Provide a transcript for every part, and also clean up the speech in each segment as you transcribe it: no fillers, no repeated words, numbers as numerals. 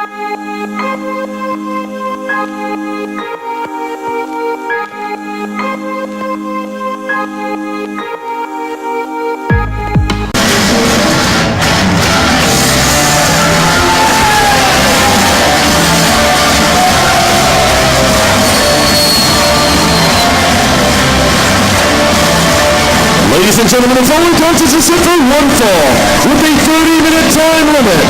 Ladies and gentlemen, the following contest is set for one fall with a 30-minute time limit.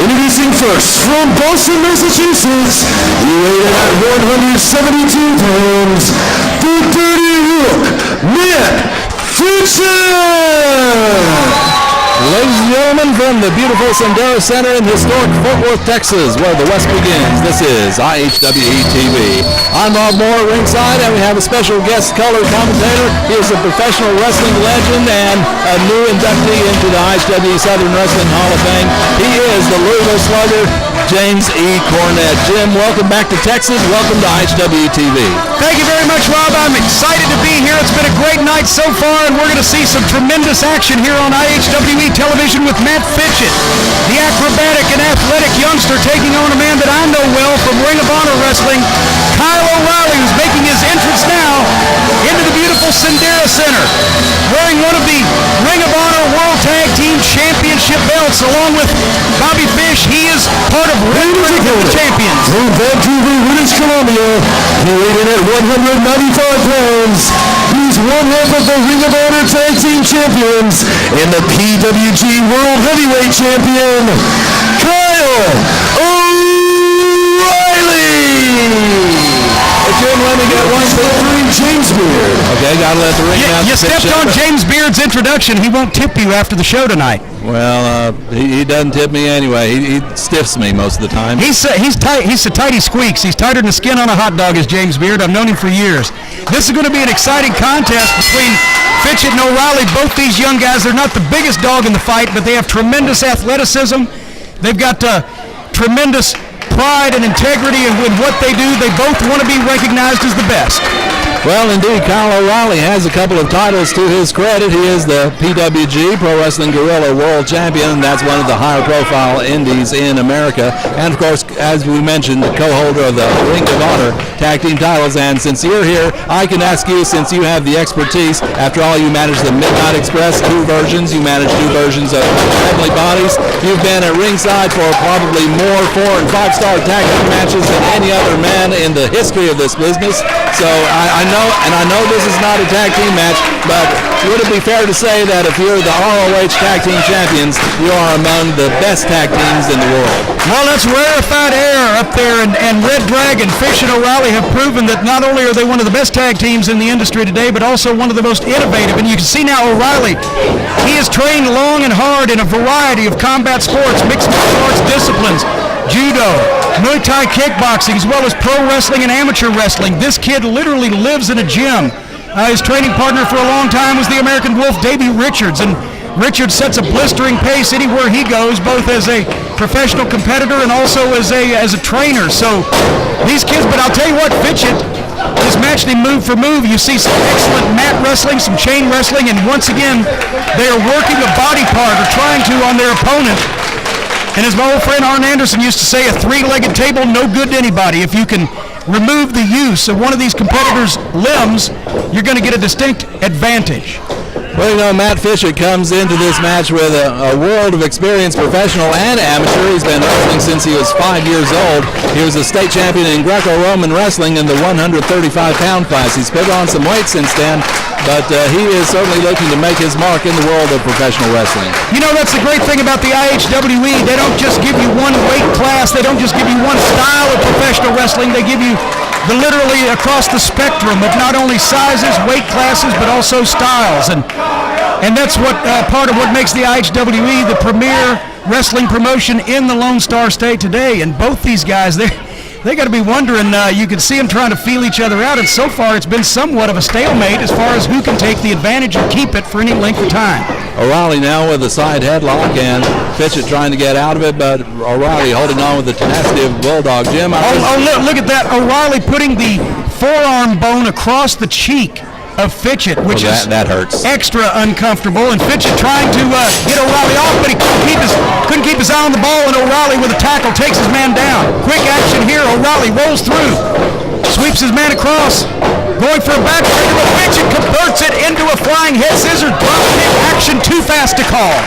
Introducing first from Boston, Massachusetts, weighed at 172 pounds, the Dirty Rook, Mat Fitchett. Ladies and gentlemen, from the beautiful Sendero Center in historic Fort Worth, Texas, where the West begins, this is IHWE TV. I'm Rob Moore, ringside, and we have a special guest color commentator. He is a professional wrestling legend and a new inductee into the IHWE Southern Wrestling Hall of Fame. He is the Louisville Slugger, James E. Cornette. Jim, welcome back to Texas. Welcome to IHWE TV. Thank you very much, Rob. I'm excited to be here. It's been a great night so far, and we're going to see some tremendous action here on IHWE television with Mat Fitchett, the acrobatic and athletic youngster taking on a man that I know well from Ring of Honor Wrestling, Kyle O'Reilly, who's making his entrance now into the beautiful Sendero Center, wearing one of the Ring of Honor World Tag Team Championship belts, along with Bobby Fish. He is part of Ring of the Champions. From Vancouver, British Columbia, he weighed in at 195 pounds. He's one half of the Ring of Honor Tag Team Champions and the PWG World Heavyweight Champion, Kyle O'Reilly. Jim, let me get one thing. James Beard. Okay, gotta let the ring out. You stepped on James Beard's introduction. He won't tip you after the show tonight. Well, he doesn't tip me anyway. He stiffs me most of the time. He's tight. He's so tight he squeaks. He's tighter than the skin on a hot dog, is James Beard. I've known him for years. This is going to be an exciting contest between Fitchett and O'Reilly. Both these young guys, they're not the biggest dog in the fight, but they have tremendous athleticism. They've got tremendous pride and integrity in what they do. They both want to be recognized as the best. Well, indeed, Kyle O'Reilly has a couple of titles to his credit. He is the PWG, Pro Wrestling Guerrilla World Champion. That's one of the higher profile indies in America. And, of course, as we mentioned, the co-holder of the Ring of Honor Tag Team titles. And since you're here, I can ask you, since you have the expertise, after all, you manage the Midnight Express 2 versions. You manage 2 versions of Heavenly Bodies. You've been at ringside for probably more 4- and 5-star tag team matches than any other man in the history of this business. So I know this is not a tag team match, but would it be fair to say that if you're the ROH Tag Team Champions, you are among the best tag teams in the world? Well, that's rarefied air up there, and Red Dragon, Fish, and O'Reilly have proven that not only are they one of the best tag teams in the industry today, but also one of the most innovative. And you can see now O'Reilly, he has trained long and hard in a variety of combat sports, mixed martial arts disciplines, judo, Muay Thai kickboxing, as well as pro wrestling and amateur wrestling. This kid literally lives in a gym. His training partner for a long time was the American Wolf, Davey Richards, and Richards sets a blistering pace anywhere he goes, both as a professional competitor and also as a trainer. So these kids, but I'll tell you what, Fitchett has matched him move for move. You see some excellent mat wrestling, some chain wrestling, and once again, they are working a body part or trying to on their opponent. And as my old friend Arn Anderson used to say, a 3-legged table, no good to anybody. If you can remove the use of one of these competitors' limbs, you're going to get a distinct advantage. Well, you know, Mat Fitchett comes into this match with a world of experience, professional and amateur. He's been wrestling since he was 5 years old. He was a state champion in Greco-Roman wrestling in the 135-pound class. He's put on some weight since then, but he is certainly looking to make his mark in the world of professional wrestling. You know, that's the great thing about the IHWE. They don't just give you one weight class. They don't just give you one style of professional wrestling. They give you literally across the spectrum of not only sizes, weight classes, but also styles. And that's what part of what makes the IHWE the premier wrestling promotion in the Lone Star State today. And both these guys, they got to be wondering, you can see them trying to feel each other out, and so far it's been somewhat of a stalemate as far as who can take the advantage and keep it for any length of time. O'Reilly now with a side headlock, and Fitchett trying to get out of it, but O'Reilly holding on with the tenacity of Bulldog. Jim, look at that. O'Reilly putting the forearm bone across the cheek of Fitchett, which is that hurts. extra uncomfortable. And Fitchett trying to get O'Reilly off, but he couldn't keep his eye on the ball, and O'Reilly with a tackle takes his man down. Quick action here. O'Reilly rolls through, sweeps his man across, going for a backbreaker, but Fitchett converts it into a flying head scissors drop kick. Action too fast to call.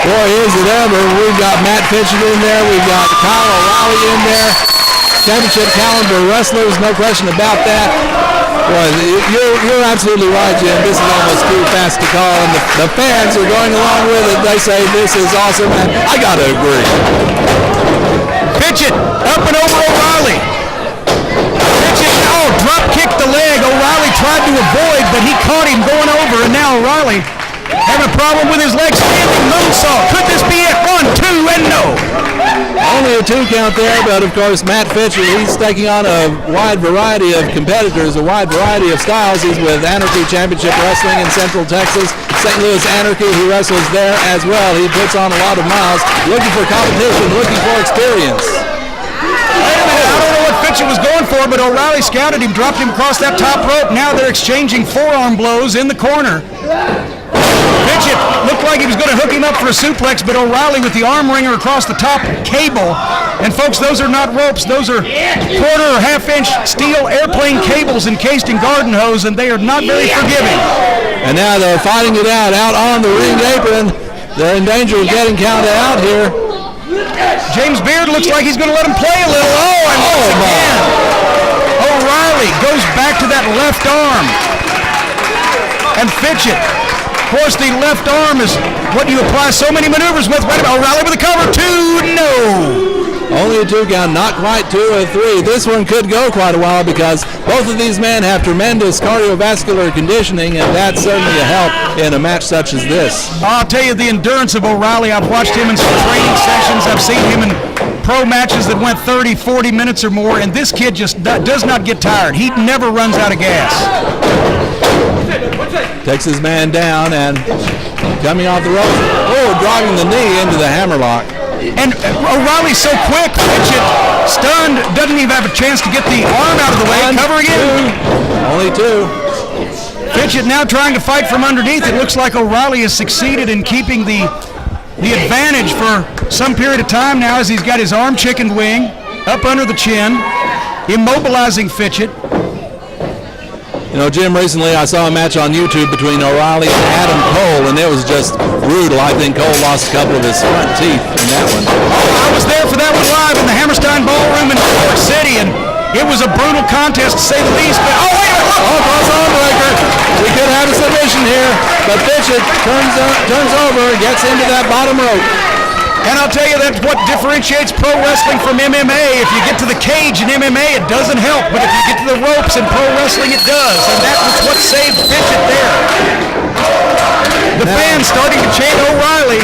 Boy, is it ever. We've got Mat Fitchett in there. We've got Kyle O'Reilly in there. Championship caliber wrestlers, no question about that. Boy, you're absolutely right, Jim. This is almost too fast to call, and the fans are going along with it. They say this is awesome, and I got to agree. Fitchett up and over O'Reilly. Fitchett, drop kicked the leg. O'Reilly tried to avoid, but he caught him going over, and now O'Reilly having a problem with his legs. Standing moonsault. Could this be it? 1, 2, and no. Only a 2 count there, but of course Mat Fitchett, he's taking on a wide variety of competitors, a wide variety of styles. He's with Anarchy Championship Wrestling in Central Texas, St. Louis Anarchy. He wrestles there as well. He puts on a lot of miles, looking for competition, looking for experience. Wait a minute, I don't know what Fitchett was going for, but O'Reilly scouted him, dropped him across that top rope. Now they're exchanging forearm blows in the corner. Fitchett looked like he was going to hook him up for a suplex, but O'Reilly with the arm wringer across the top cable. And folks, those are not ropes. Those are quarter or half-inch steel airplane cables encased in garden hose, and they are not very forgiving. And now they're fighting it out on the ring apron. They're in danger of getting counted out here. James Beard looks like he's going to let him play a little. And once again, O'Reilly goes back to that left arm. And Fitchett, of course, the left arm is what you apply so many maneuvers with. Right about O'Reilly with a cover. 2, no. Only a 2 count, not quite 2 or 3. This one could go quite a while because both of these men have tremendous cardiovascular conditioning, and that's certainly a help in a match such as this. I'll tell you, the endurance of O'Reilly, I've watched him in some training sessions. I've seen him in pro matches that went 30, 40 minutes or more, and this kid just does not get tired. He never runs out of gas. Takes his man down and coming off the ropes. Driving the knee into the hammerlock. And O'Reilly's so quick. Fitchett, stunned, doesn't even have a chance to get the arm out of the way. 1, Cover again. 2. Only 2. Fitchett now trying to fight from underneath. It looks like O'Reilly has succeeded in keeping the advantage for some period of time now as he's got his arm chicken wing up under the chin, immobilizing Fitchett. You know, Jim, recently I saw a match on YouTube between O'Reilly and Adam Cole, and it was just brutal. I think Cole lost a couple of his front teeth in that one. I was there for that one live in the Hammerstein Ballroom in New York City, and it was a brutal contest to say the least. But wait a minute! Cross arm breaker. We could have a submission here, but Fitchett turns over, gets into that bottom rope. And I'll tell you, that's what differentiates pro wrestling from MMA. If you get to the cage in MMA, it doesn't help. But if you get to the ropes in pro wrestling, it does. And that was what saved Fitchett there. The fans starting to chant O'Reilly.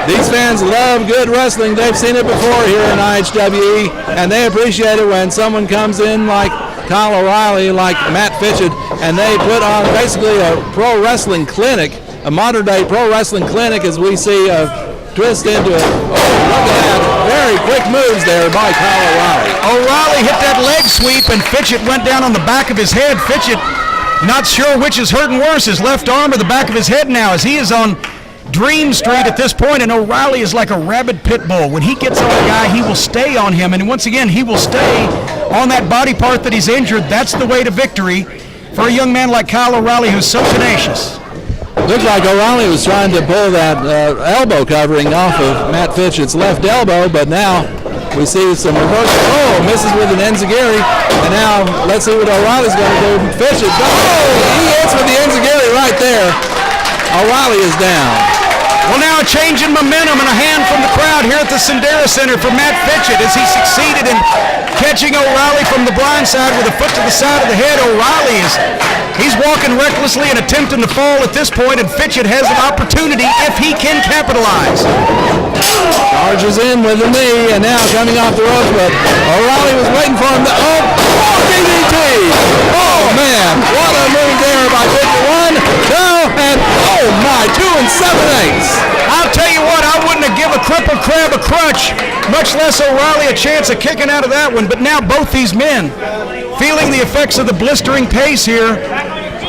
These fans love good wrestling. They've seen it before here in IHWE, and they appreciate it when someone comes in like Kyle O'Reilly, like Mat Fitchett, and they put on basically a pro wrestling clinic, a modern-day pro wrestling clinic, as we see twist into it. Look at that. Very quick moves there by Kyle O'Reilly. O'Reilly hit that leg sweep, and Fitchett went down on the back of his head. Fitchett not sure which is hurting worse, his left arm or the back of his head now, as he is on Dream Street at this point, and O'Reilly is like a rabid pit bull. When he gets on a guy, he will stay on him, and once again, he will stay on that body part that he's injured. That's the way to victory for a young man like Kyle O'Reilly, who's so tenacious. Looked like O'Reilly was trying to pull that elbow covering off of Mat Fitchett's left elbow, but now we see some reverse. Misses with an enziguri, and now let's see what O'Reilly's going to do. Fitchett, he hits with the enziguri right there. O'Reilly is down. Well, now a change in momentum and a hand from the crowd here at the Sendera Center for Mat Fitchett as he succeeded in catching O'Reilly from the blind side with a foot to the side of the head. O'Reilly he's walking recklessly and attempting to fall at this point, and Fitchett has an opportunity if he can capitalize. Charges in with the knee, and now coming off the ropes, but O'Reilly was waiting for him to, DDT! Oh, man, what a move there by Fitchett. 1, 2, and oh my by 2 7/8. I'll tell you what, I wouldn't have given a crippled crab a crutch, much less O'Reilly a chance of kicking out of that one. But now both these men feeling the effects of the blistering pace here.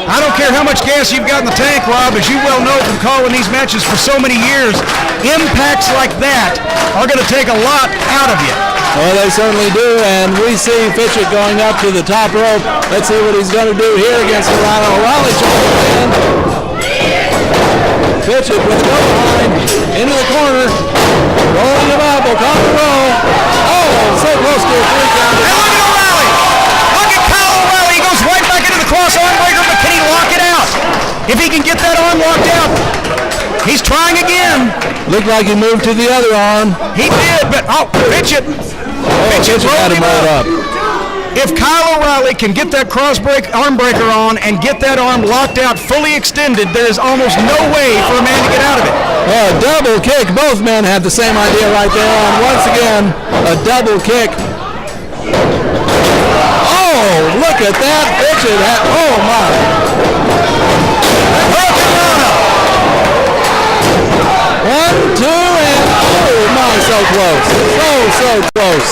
I don't care how much gas you've got in the tank, Rob, as you well know from calling these matches for so many years, impacts like that are going to take a lot out of you. Well, they certainly do, and we see Fitchett going up to the top rope. Let's see what he's going to do here against O'Reilly. O'Reilly trying to in. Fitchett with no behind, into the corner, rolling him up, O'Connor roll. Oh, so close to a 3 count. And look at O'Reilly! Look at Kyle O'Reilly! He goes right back into the cross arm breaker, but can he lock it out? If he can get that arm locked out, he's trying again. Looked like he moved to the other arm. He did, but Fitchett Fitchett had him rolled up. If Kyle O'Reilly can get that arm breaker on and get that arm locked out, fully extended, there is almost no way for a man to get out of it. Double kick. Both men had the same idea right there. And once again, a double kick. Oh, look at that. Fitchett had, oh my. One, two, and oh my, so close. So close.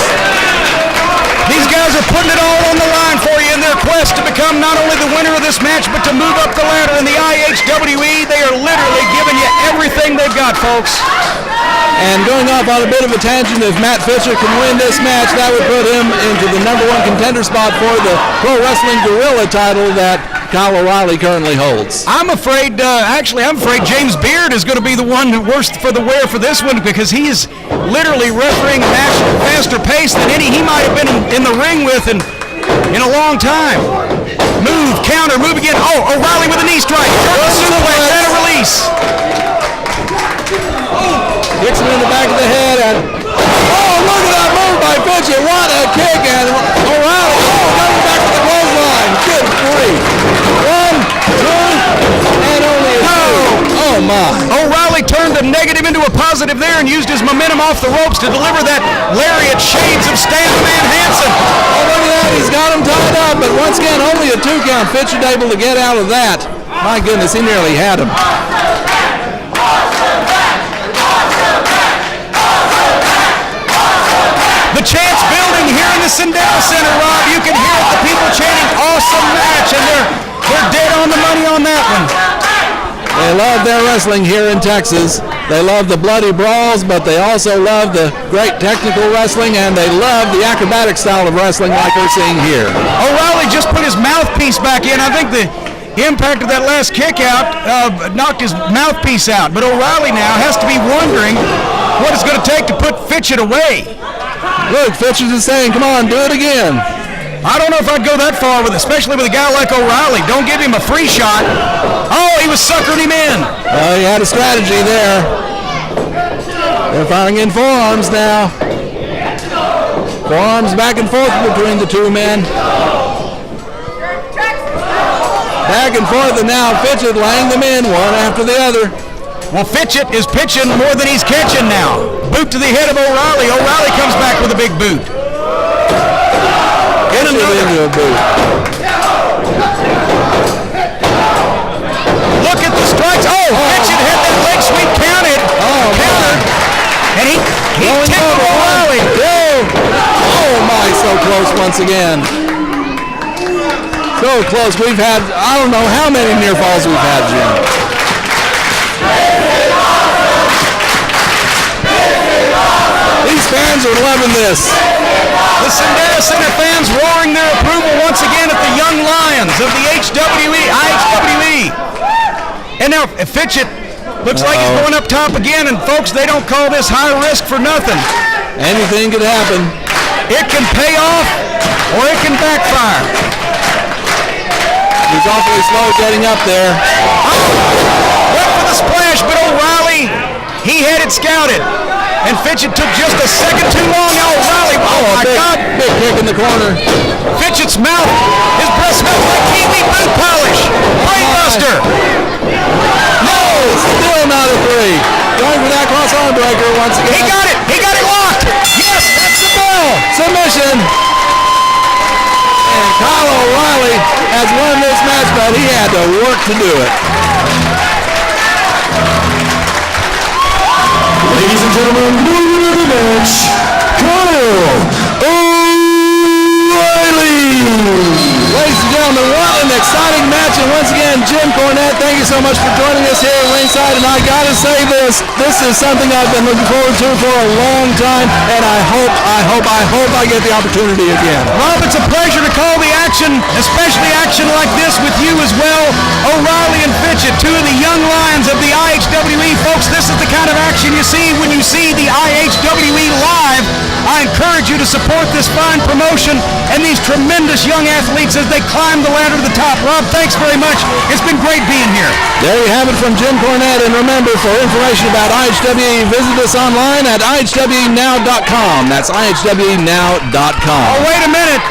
These guys are putting it all on the line for you in their quest to become not only the winner of this match, but to move up the ladder in the IHWE. They are literally giving you everything they've got, folks. And going off on a bit of a tangent, if Mat Fitchett can win this match, that would put him into the #1 contender spot for the Pro Wrestling Guerrilla title that Kyle O'Reilly currently holds. I'm afraid James Beard is going to be the one worst for the wear for this one, because he is literally refereeing a match at a faster pace than any he might have been in the ring with in a long time. Move, counter, move again. Oh, O'Reilly with a knee strike. Suplex and a release. Hits him in the back of the head, and oh, look at that move by Fitchett. What a kick, and O'Reilly, coming back to the clothesline. Good grief. 1, 2, and only a 2. Oh my. O'Reilly turned a negative into a positive there and used his momentum off the ropes to deliver that lariat shades of Stan Van Hansen. Oh, look at that. He's got him tied up, but once again, only a 2 count. Fitchett able to get out of that. My goodness, he nearly had him. The chants building here in the Sindel Center, Rob. You can hear it, the people chanting, awesome match, and they're dead on the money on that one. They love their wrestling here in Texas. They love the bloody brawls, but they also love the great technical wrestling, and they love the acrobatic style of wrestling like we're seeing here. O'Reilly just put his mouthpiece back in. I think the impact of that last kick out knocked his mouthpiece out, but O'Reilly now has to be wondering what it's going to take to put Fitchett away. Look, Fitchett is saying, come on, do it again. I don't know if I'd go that far, especially with a guy like O'Reilly. Don't give him a free shot. Oh, he was suckering him in. He had a strategy there. They're firing in forearms now. Forearms back and forth between the two men. Back and forth, and now Fitchett laying them in one after the other. Well, Fitchett is pitching more than he's catching now. Boot to the head of O'Reilly. O'Reilly comes back with a big boot. Get him into a boot. Look at the strikes. Oh, Fitchett had that leg sweep counted. Countered. And he tickled O'Reilly. Oh my, so close once again. So close. We've had, I don't know how many near falls we've had, Jim. These fans are loving this. The Sindel Center fans roaring their approval once again at the young lions of the IHWE. And now Fitchett looks like he's going up top again, and folks, they don't call this high risk for nothing. Anything could happen. It can pay off, or it can backfire. He's awfully slow getting up there. Went for the splash, but O'Reilly, he had it scouted. And Fitchett took just a second too long. Now O'Reilly, oh my God. Big kick in the corner. Fitchett's mouth, his breath smells like kiwi boot polish. Brainbuster. No, still not a 3. Going for that cross arm breaker once again. He got it locked. Yes, that's the bell. Submission. And Kyle O'Reilly has won this match, but he had to work to do it. Ladies and gentlemen, the winner of the match, Kyle O'Reilly. Ladies and gentlemen, what an exciting match, and once again, Jim Cornette, thank you so much for joining us here at ringside, and I gotta say this is something I've been looking forward to for a long time, and I hope I get the opportunity again. Rob, it's a pleasure to call the action, especially action like this with you as well. O'Reilly and Fitchett, two of the young lions of the IHWE. Folks, this is the kind of action you see when you see the IHWE live. I encourage you to support this fine promotion and these tremendous young athletes as they climb the ladder to the top. Rob, thanks very much. It's been great being here. There you have it from Jim Cornette, and remember, for information about IHWE, visit us online at IHWEnow.com. That's IHWEnow.com. Oh, wait a minute.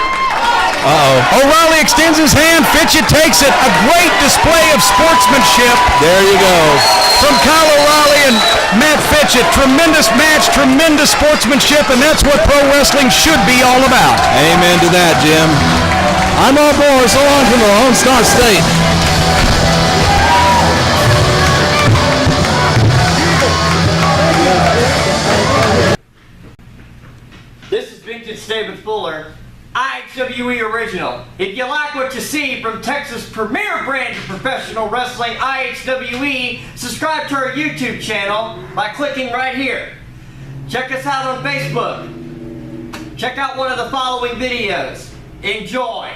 Uh-oh. O'Reilly extends his hand. Fitchett takes it. A great display of sportsmanship. There you go. From Kyle O'Reilly and Mat Fitchett. Tremendous match, tremendous sportsmanship, and that's what pro wrestling should be all about. Amen to that, Jim. I'm Rob Moore. So long from the Lone Star State. This is Vintage David Fuller, IHWE Original. If you like what you see from Texas' premier brand of professional wrestling, IHWE, subscribe to our YouTube channel by clicking right here. Check us out on Facebook. Check out one of the following videos. Enjoy.